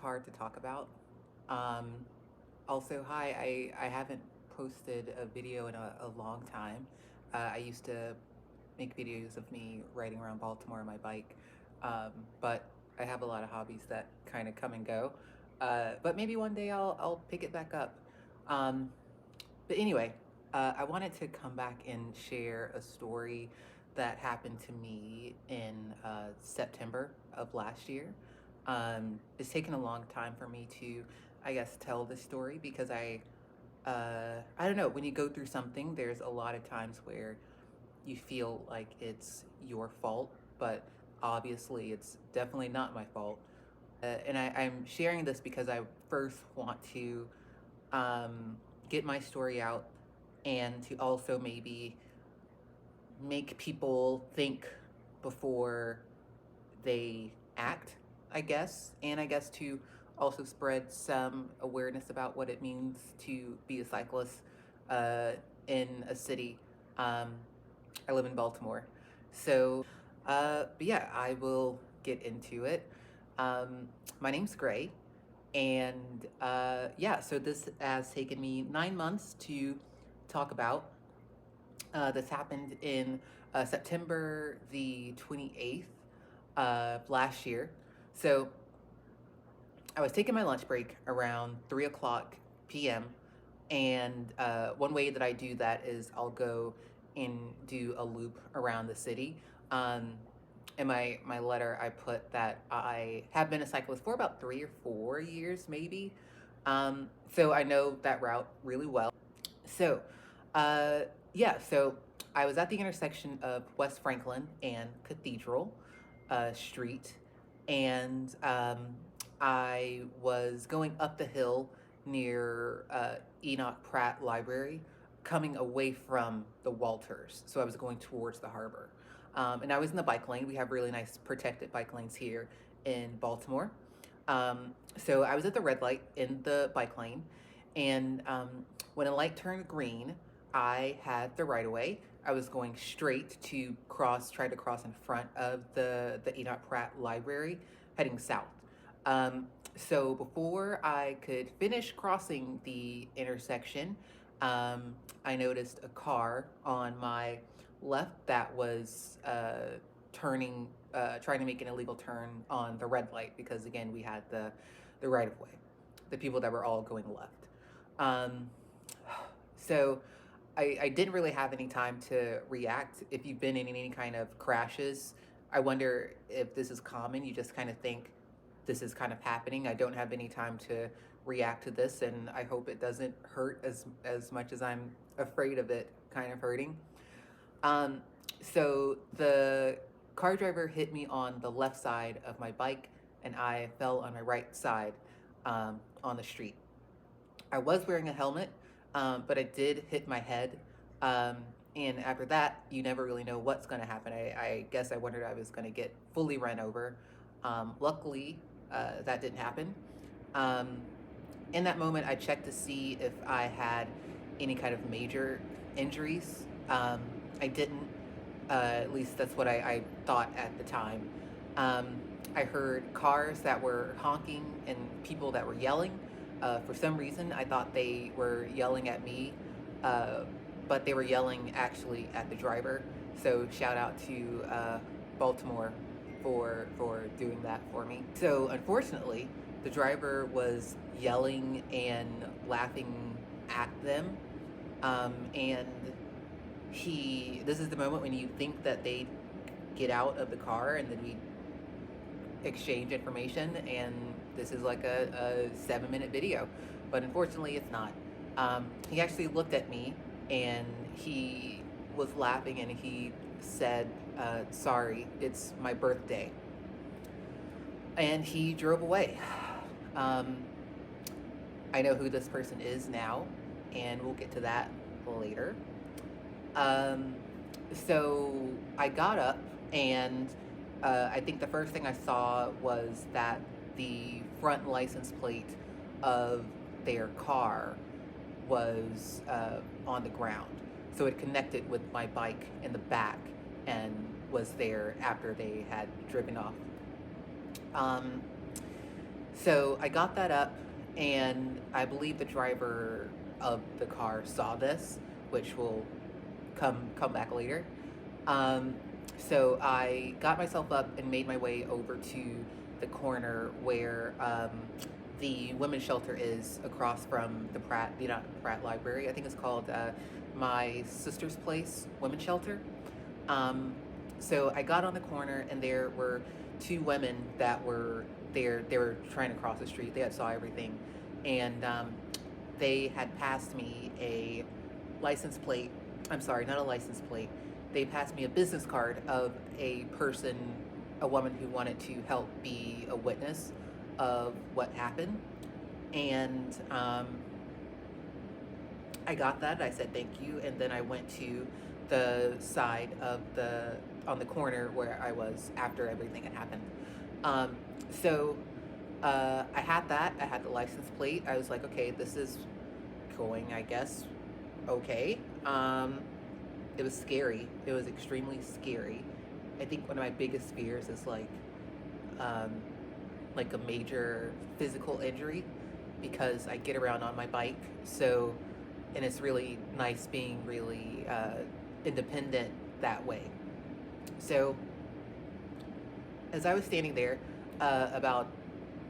hard to talk about. Um, Also, hi, I haven't posted a video in a long time. I used to make videos of me riding around Baltimore on my bike, but I have a lot of hobbies that kind of come and go. But maybe one day I'll pick it back up. Um, but anyway, I wanted to come back and share a story that happened to me in September of last year. It's taken a long time for me to, I guess, tell this story because I don't know, when you go through something, there's a lot of times where you feel like it's your fault, but obviously it's definitely not my fault. I'm sharing this because I first want to um, get my story out and to also maybe make people think before they act, I guess, and I guess to also spread some awareness about what it means to be a cyclist uh, in a city. Um, I live in Baltimore. But yeah, I will get into it. Um, my name's Gray, and yeah, so this has taken me 9 months to talk about. This happened in September the 28th of last year. So I was taking my lunch break around 3 o'clock p.m. And one way that I do that is I'll go and do a loop around the city. Um, in my letter, I put that I have been a cyclist for about 3 or 4 years, maybe. So I know that route really well. So, uh, yeah, so I was at the intersection of West Franklin and Cathedral Street, and I was going up the hill near Enoch Pratt Library, coming away from the Walters. So I was going towards the harbor. And I was in the bike lane. We have really nice protected bike lanes here in Baltimore. So I was at the red light in the bike lane, and when a light turned green, I had the right of way. I was going straight to try to cross in front of the Enoch Pratt Library, heading south. So before I could finish crossing the intersection, I noticed a car on my left that was trying to make an illegal turn on the red light because again we had the right of way, the people that were all going left. Um, so I didn't really have any time to react. If you've been in any kind of crashes, I wonder if this is common. You just kind of think this is kind of happening. I don't have any time to react to this, and I hope it doesn't hurt as much as I'm afraid of it kind of hurting. Um, so the car driver hit me on the left side of my bike, and I fell on my right side on the street. I was wearing a helmet, but I did hit my head. Um, and after that, you never really know what's going to happen. I guess I wondered I was going to get fully run over. Luckily, that didn't happen. Um, in that moment, I checked to see if I had any kind of major injuries. I didn't. At least that's what I thought at the time. Um, I heard cars that were honking and people that were yelling. For some reason, I thought they were yelling at me, uh, but they were yelling actually at the driver. So shout out to Baltimore for doing that for me. So unfortunately, the driver was yelling and laughing at them, and this is the moment when you think that they get out of the car and then we exchange information, and this is like a 7-minute video, but unfortunately it's not. He actually looked at me and he was laughing and he said, sorry, it's my birthday, and he drove away. um, I know who this person is now, and we'll get to that later. Um, so I got up, and I think the first thing I saw was that the front license plate of their car was on the ground. So it connected with my bike in the back and was there after they had driven off. Um, So I got that up, and I believe the driver of the car saw this, which will come back later. Um, so I got myself up and made my way over to the corner where the women's shelter is, across from the not Pratt Library. I think it's called My Sister's Place Women's Shelter. Um, so I got on the corner, and there were two women that were there. They were trying to cross the street. They had saw everything, and they had passed me a license plate. I'm sorry, not a license plate. They passed me a business card of a person, a woman who wanted to help be a witness of what happened. And I got that. I said thank you, and then I went to the side of on the corner where I was after everything had happened. Um, so I had that. I had the license plate. I was like, okay, this is going, I guess, okay. It was scary. It was extremely scary. I think one of my biggest fears is um, like a major physical injury, because I get around on my bike. So, and it's really nice being really independent that way. So, as I was standing there, about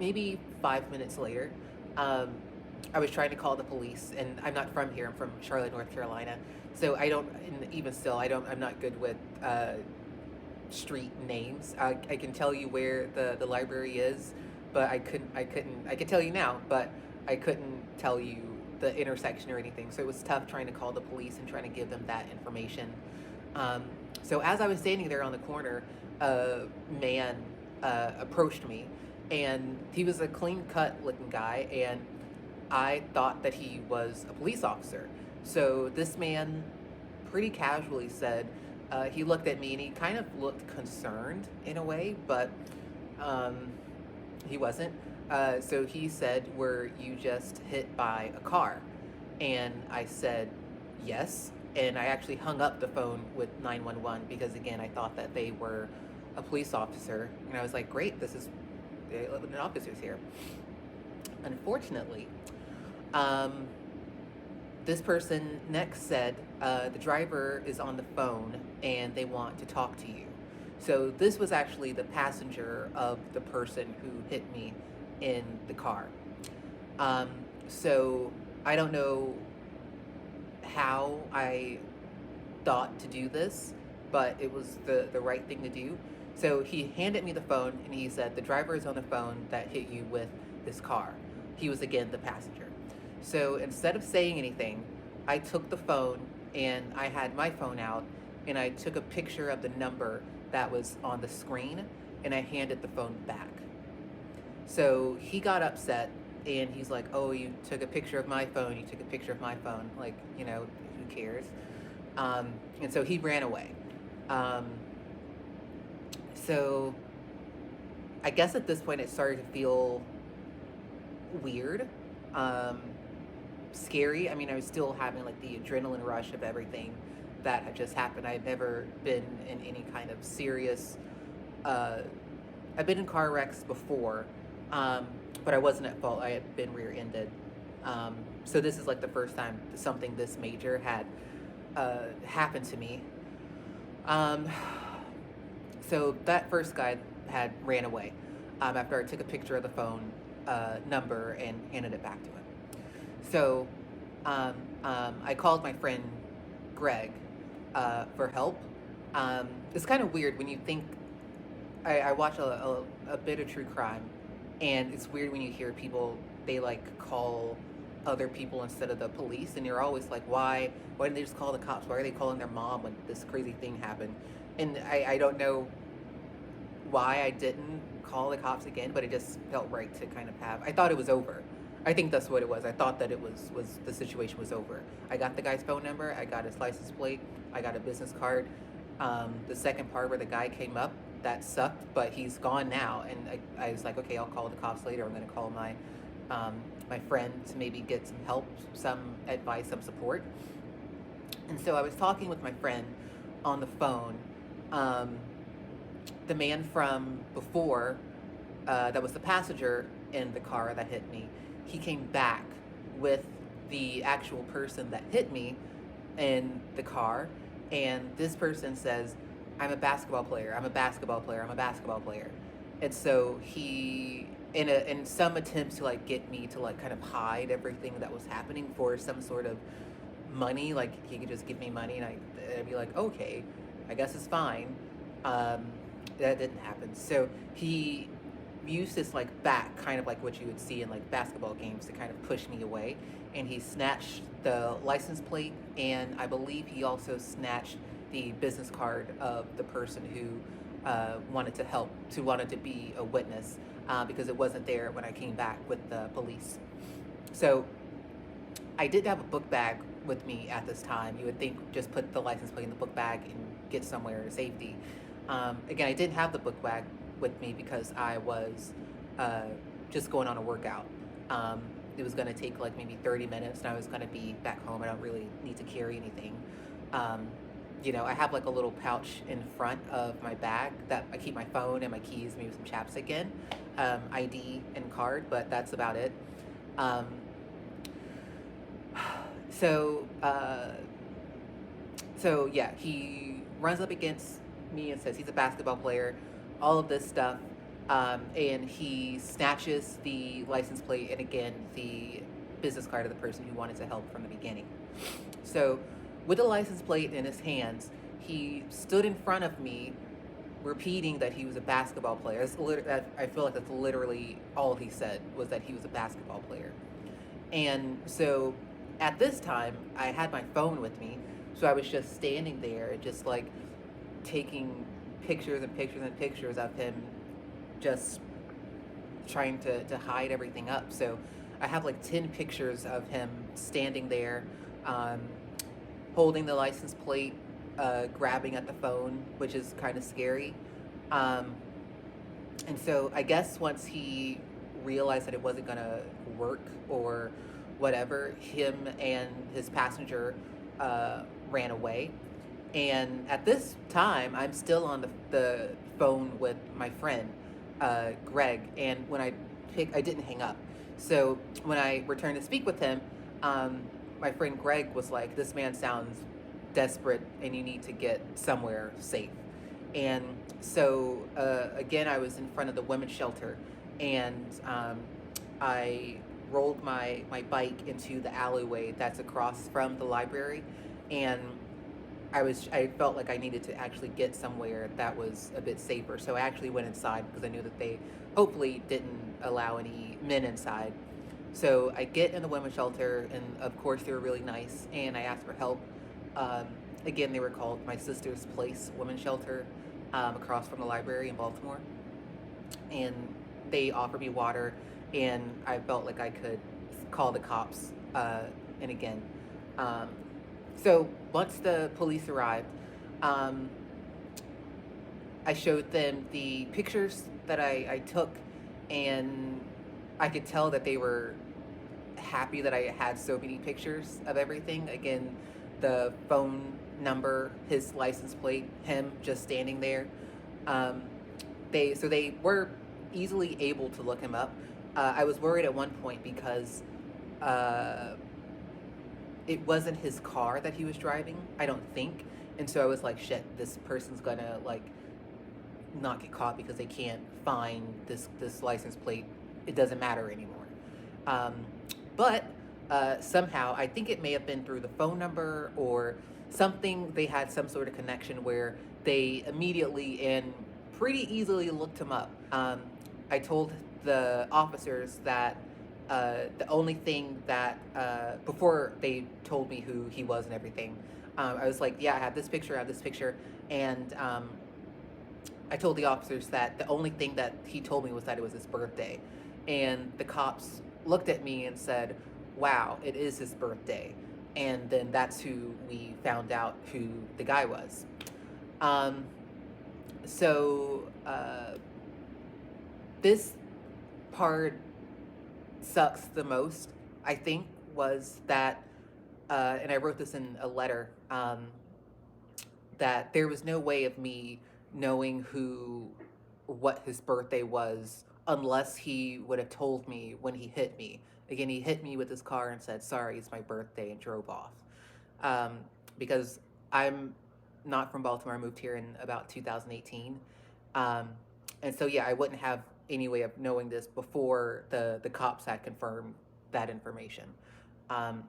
maybe 5 minutes later, I was trying to call the police, and I'm not from here. I'm from Charlotte, North Carolina. So I don't, and even still, I'm not good with street names. I can tell you where the library is, but I could tell you now, but I couldn't tell you the intersection or anything. So it was tough trying to call the police and trying to give them that information. So as I was standing there on the corner, a man approached me, and he was a clean-cut looking guy, and I thought that he was a police officer. So this man pretty casually said, he looked at me, and he kind of looked concerned in a way, but he wasn't. So he said, were you just hit by a car? And I said, yes. And I actually hung up the phone with 911 because, again, I thought that they were a police officer. And I was like, great, an officer's here. Unfortunately, this person next said, the driver is on the phone and they want to talk to you. So this was actually the passenger of the person who hit me in the car. So I don't know how I thought to do this, but it was the right thing to do. So he handed me the phone, and he said, the driver is on the phone that hit you with this car. He was, again, the passenger. So instead of saying anything, I took the phone, and I had my phone out, and I took a picture of the number that was on the screen, and I handed the phone back. So he got upset, and he's like, oh, you took a picture of my phone, you took a picture of my phone, like, who cares? And so he ran away. So I guess at this point it started to feel weird, scary. I mean, I was still having like the adrenaline rush of everything that had just happened. I had never been in any kind of serious, I've been in car wrecks before, but I wasn't at fault. I had been rear-ended. So this is like the first time something this major had happened to me. So that first guy had ran away after I took a picture of the phone number and handed it back to him. So I called my friend Greg for help. It's kind of weird when you think, I watch a bit of true crime, and it's weird when you hear people, they like call other people instead of the police, and you're always like, why didn't they just call the cops? Why are they calling their mom when this crazy thing happened? And I don't know why I didn't call the cops again, but it just felt right to kind of have. I thought it was over. I think that's what it was. I thought that it was the situation was over. I got the guy's phone number. I got his license plate. I got a business card. The second part where the guy came up, that sucked, but he's gone now. And I was like, okay, I'll call the cops later. I'm going to call my friend to maybe get some help, some advice, some support. And so I was talking with my friend on the phone. The man from before, that was the passenger, in the car that hit me. He came back with the actual person that hit me in the car, and this person says, "I'm a basketball player. I'm a basketball player. I'm a basketball player." And so he, in some attempts to like get me to like kind of hide everything that was happening for some sort of money, like he could just give me money, and I'd be like, okay, I guess it's fine. Um, that didn't happen. So he used this like bat, kind of like what you would see in like basketball games, to kind of push me away. And he snatched the license plate, and I believe he also snatched the business card of the person who wanted to help, who wanted to be a witness, because it wasn't there when I came back with the police. So I did have a book bag with me at this time. You would think just put the license plate in the book bag and get somewhere to safety. Again, I didn't have the book bag with me because I was just going on a workout. It was going to take like maybe 30 minutes, and I was going to be back home. I don't really need to carry anything. I have like a little pouch in front of my bag that I keep my phone and my keys, maybe some chapstick in, ID and card, but that's about it. Um, so, uh, so yeah, he runs up against me and says he's a basketball player, all of this stuff, and he snatches the license plate and again the business card of the person who wanted to help from the beginning. So, with the license plate in his hands, he stood in front of me, repeating that he was a basketball player. I feel like that's literally all he said, was that he was a basketball player. And so at this time, I had my phone with me, so I was just standing there, just like taking pictures and pictures and pictures of him, just trying to hide everything up. So I have like 10 pictures of him standing there, holding the license plate, grabbing at the phone, which is kind of scary. And so I guess once he realized that it wasn't going to work or whatever, him and his passenger ran away. And at this time, I'm still on the phone with my friend, Greg. And when I didn't hang up. So when I returned to speak with him, my friend Greg was like, "This man sounds desperate and you need to get somewhere safe." And so again, I was in front of the women's shelter, and I rolled my bike into the alleyway that's across from the library, and I felt like I needed to actually get somewhere that was a bit safer. So I actually went inside because I knew that they hopefully didn't allow any men inside. So I get in the women's shelter, and of course they were really nice, and I asked for help. Again, they were called My Sister's Place Women's Shelter, across from the library in Baltimore. And they offered me water, and I felt like I could call the cops. And again, so once the police arrived, I showed them the pictures that I took, and I could tell that they were happy that I had so many pictures of everything. Again, the phone number, his license plate, him just standing there. They were easily able to look him up. I was worried at one point because it wasn't his car that he was driving, I don't think. And so I was like, shit, this person's gonna like not get caught because they can't find this license plate. It doesn't matter anymore. But somehow, I think it may have been through the phone number or something, they had some sort of connection where they immediately and pretty easily looked him up. I told the officers that the only thing that, before they told me who he was and everything, I was like, yeah, I have this picture. And I told the officers that the only thing that he told me was that it was his birthday. And the cops looked at me and said, wow, it is his birthday. And then that's who we found out who the guy was. This part sucks the most, I think, was that, and I wrote this in a letter, that there was no way of me knowing what his birthday was unless he would have told me when he hit me. Again, he hit me with his car and said, "Sorry, it's my birthday," and drove off. Um, because I'm not from Baltimore. I moved here in about 2018. Um, and so, yeah, I wouldn't have any way of knowing this before the cops had confirmed that information. Um,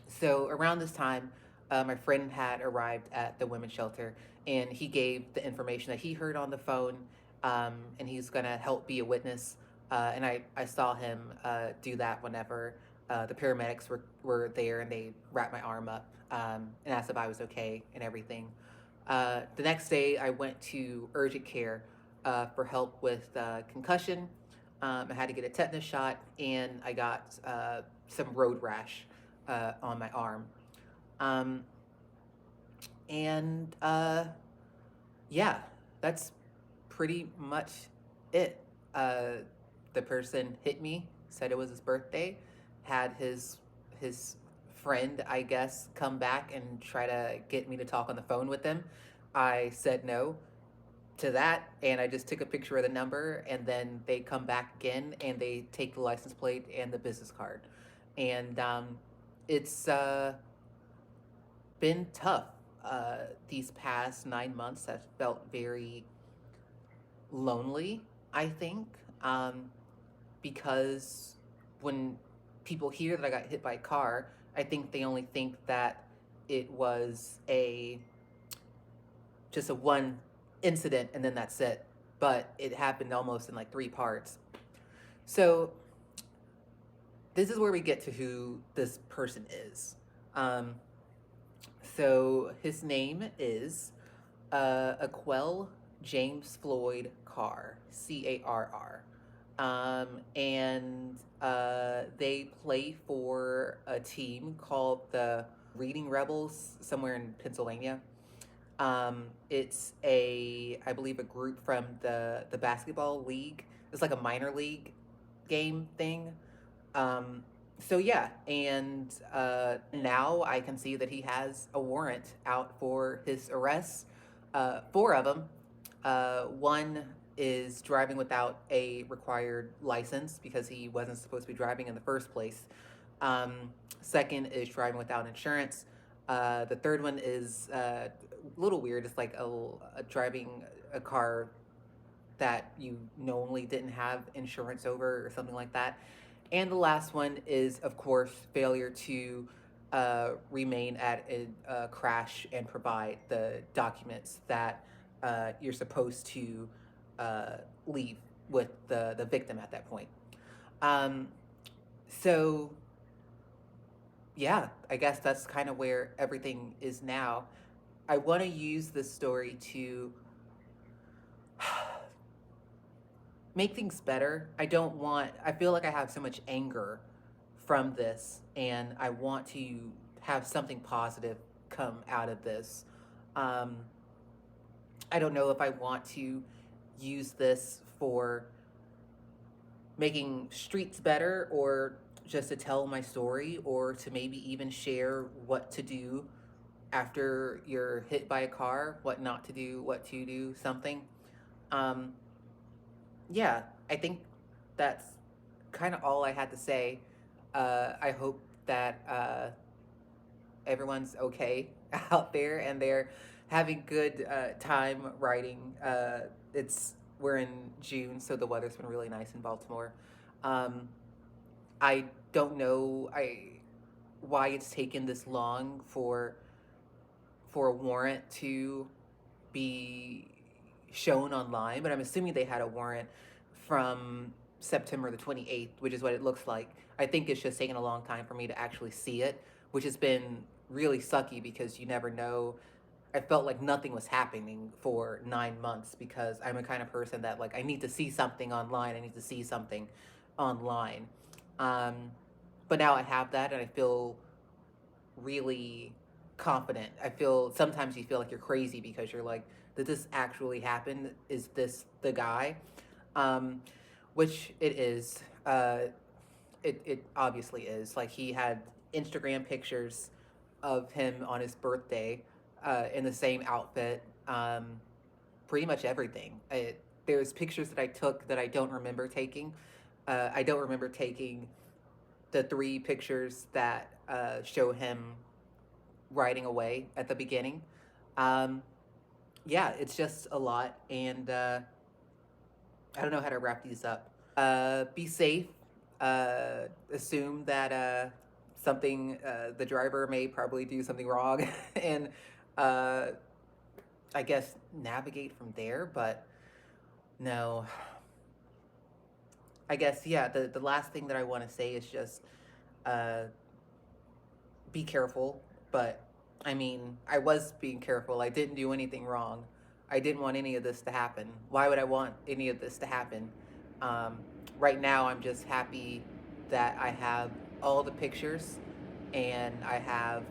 so around this time, my friend had arrived at the women's shelter, and he gave the information that he heard on the phone, and he's gonna help be a witness. And I saw him do that whenever the paramedics were there, and they wrapped my arm up and asked if I was okay and everything. The next day, I went to urgent care for help with concussion. I had to get a tetanus shot, and I got some road rash on my arm. Um, and yeah, that's pretty much it. The person hit me, said it was his birthday, had his friend, I guess, come back and try to get me to talk on the phone with them. I said no to that, and I just took a picture of the number, and then they come back again and they take the license plate and the business card. And it's been tough. These past 9 months have felt very lonely, I think, because when people hear that I got hit by a car, I think they only think that it was a just a one incident and then that's it. But it happened almost in like three parts. So this is where we get to who this person is. Um, so his name is Aquille James Floyd Carr, Carr. And they play for a team called the Reading Rebels somewhere in Pennsylvania. It's I believe, a group from the basketball league. It's like a minor league game thing. Um, so yeah, and now I can see that he has a warrant out for his arrests. Four of them. One is driving without a required license because he wasn't supposed to be driving in the first place. Second is driving without insurance. The third one is a little weird. It's like a driving a car that you knowingly didn't have insurance over or something like that. And the last one is, of course, failure to remain at a crash and provide the documents that you're supposed to leave with the victim at that point. Um, so, yeah, I guess that's kind of where everything is now. I want to use this story to make things better. I feel like I have so much anger from this, and I want to have something positive come out of this. Um, I don't know if I want to use this for making streets better or just to tell my story or to maybe even share what to do after you're hit by a car, what not to do, what to do, something. Um, yeah, I think that's kind of all I had to say. I hope that everyone's okay out there and they're having good time riding. We're in June, so the weather's been really nice in Baltimore. Um, I don't know why it's taken this long for a warrant to be shown online, but I'm assuming they had a warrant from September the 28th, which is what it looks like. I think it's just taken a long time for me to actually see it, which has been really sucky because you never know. I felt like nothing was happening for 9 months because I'm a kind of person that, like, I need to see something online. I need to see something online. Um, but now I have that and I feel really confident. I feel sometimes you feel like you're crazy because you're like, did this actually happen? Is this the guy? Um, which it is. It obviously is. Like, he had Instagram pictures of him on his birthday in the same outfit. Pretty much everything. there's pictures that I took that I don't remember taking. I don't remember taking the three pictures that show him riding away at the beginning. Um, yeah, it's just a lot, and I don't know how to wrap these up. Be safe. Assume that the driver may probably do something wrong, and uh, I guess navigate from there. But no, I guess yeah. The last thing that I want to say is just uh, be careful. But I mean, I was being careful. I didn't do anything wrong. I didn't want any of this to happen. Why would I want any of this to happen? Um, right now, I'm just happy that I have all the pictures, and I have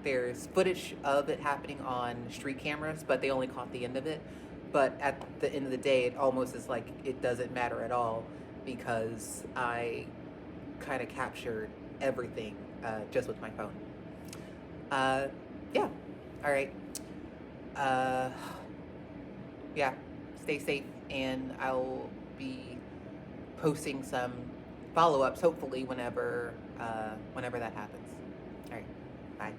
there's footage of it happening on street cameras, but they only caught the end of it. But at the end of the day, it almost is like it doesn't matter at all because I kind of captured everything just with my phone. Uh, yeah. All right. Uh, yeah. Stay safe, and I'll be posting some follow-ups hopefully whenever that happens. All right. Bye.